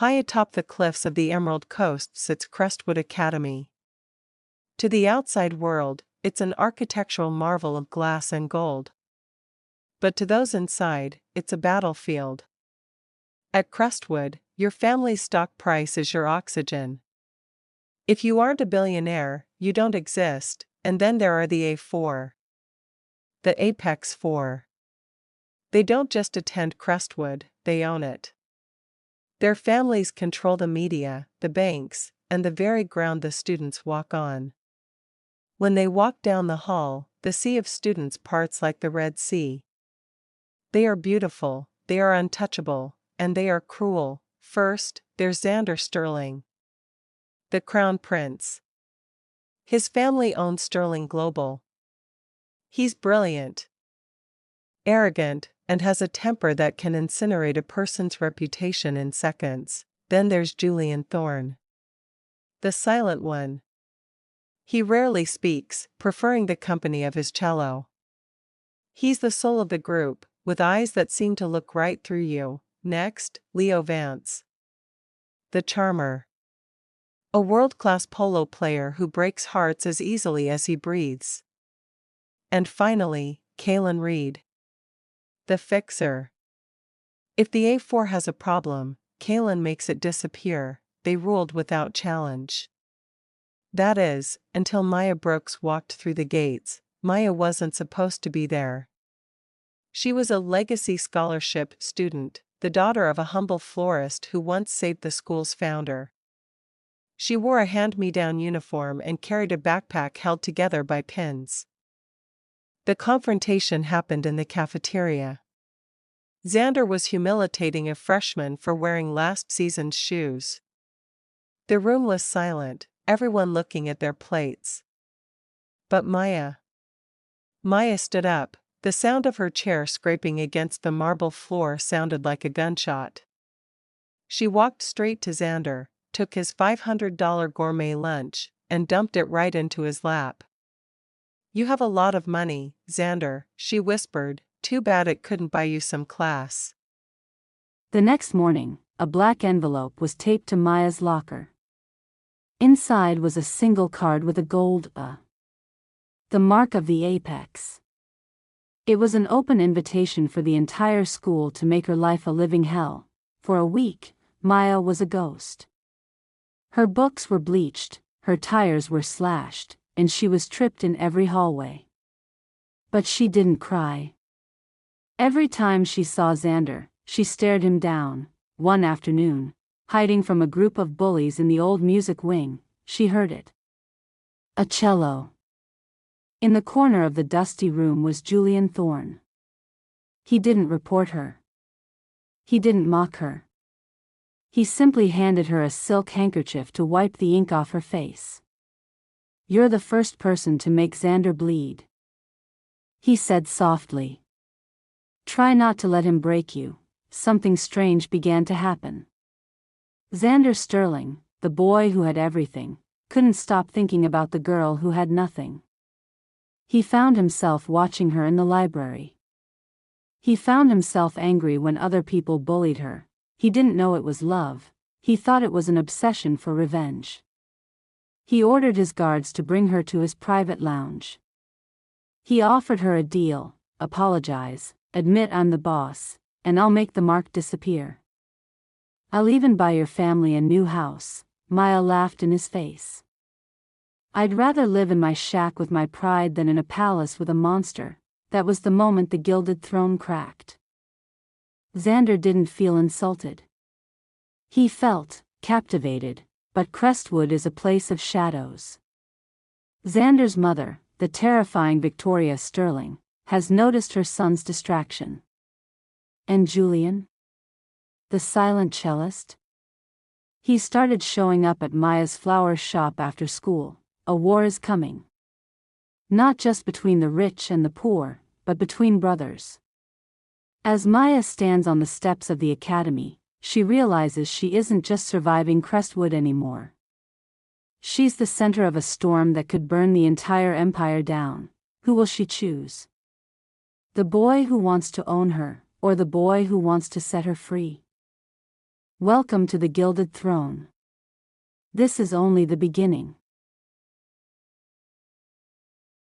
High atop the cliffs of the Emerald Coast sits Crestwood Academy. To the outside world, it's an architectural marvel of glass and gold. But to those inside, it's a battlefield. At Crestwood, your family's stock price is your oxygen. If you aren't a billionaire, you don't exist, and then there are the A4. The Apex 4. They don't just attend Crestwood, they own it. Their families control the media, the banks, and the very ground the students walk on. When they walk down the hall, the sea of students parts like the Red Sea. They are beautiful, they are untouchable, and they are cruel. First, there's Xander Sterling, the Crown Prince. His family owns Sterling Global. He's brilliant, arrogant, and has a temper that can incinerate a person's reputation in seconds. Then there's Julian Thorne, the silent one. He rarely speaks, preferring the company of his cello. He's the soul of the group, with eyes that seem to look right through you. Next, Leo Vance, the charmer. A world-class polo player who breaks hearts as easily as he breathes. And finally, Kalen Reed, the fixer. If the A4 has a problem, Kalen makes it disappear. They ruled without challenge. That is, until Maya Brooks walked through the gates. Maya wasn't supposed to be there. She was a legacy scholarship student, the daughter of a humble florist who once saved the school's founder. She wore a hand-me-down uniform and carried a backpack held together by pins. The confrontation happened in the cafeteria. Xander was humiliating a freshman for wearing last season's shoes. The room was silent, everyone looking at their plates. But Maya stood up. The sound of her chair scraping against the marble floor sounded like a gunshot. She walked straight to Xander, took his $500 gourmet lunch, and dumped it right into his lap. "You have a lot of money, Xander," she whispered. "Too bad it couldn't buy you some class." The next morning, a black envelope was taped to Maya's locker. Inside was a single card with a gold the mark of the apex. It was an open invitation for the entire school to make her life a living hell. For a week, Maya was a ghost. Her books were bleached, her tires were slashed, and she was tripped in every hallway. But she didn't cry. Every time she saw Xander, she stared him down. One afternoon, hiding from a group of bullies in the old music wing, she heard it. A cello. In the corner of the dusty room was Julian Thorne. He didn't report her. He didn't mock her. He simply handed her a silk handkerchief to wipe the ink off her face. "You're the first person to make Xander bleed," he said softly. "Try not to let him break you." Something strange began to happen. Xander Sterling, the boy who had everything, couldn't stop thinking about the girl who had nothing. He found himself watching her in the library. He found himself angry when other people bullied her. He didn't know it was love, he thought it was an obsession for revenge. He ordered his guards to bring her to his private lounge. He offered her a deal: apologize, admit I'm the boss, and I'll make the mark disappear. "I'll even buy your family a new house," Maya laughed in his face. "I'd rather live in my shack with my pride than in a palace with a monster." That was the moment the gilded throne cracked. Xander didn't feel insulted. He felt captivated, but Crestwood is a place of shadows. Xander's mother, the terrifying Victoria Sterling, has noticed her son's distraction. And Julian, the silent cellist? He started showing up at Maya's flower shop after school. A war is coming. Not just between the rich and the poor, but between brothers. As Maya stands on the steps of the academy, she realizes she isn't just surviving Crestwood anymore. She's the center of a storm that could burn the entire empire down. Who will she choose? The boy who wants to own her, or the boy who wants to set her free? Welcome to the Gilded Throne. This is only the beginning.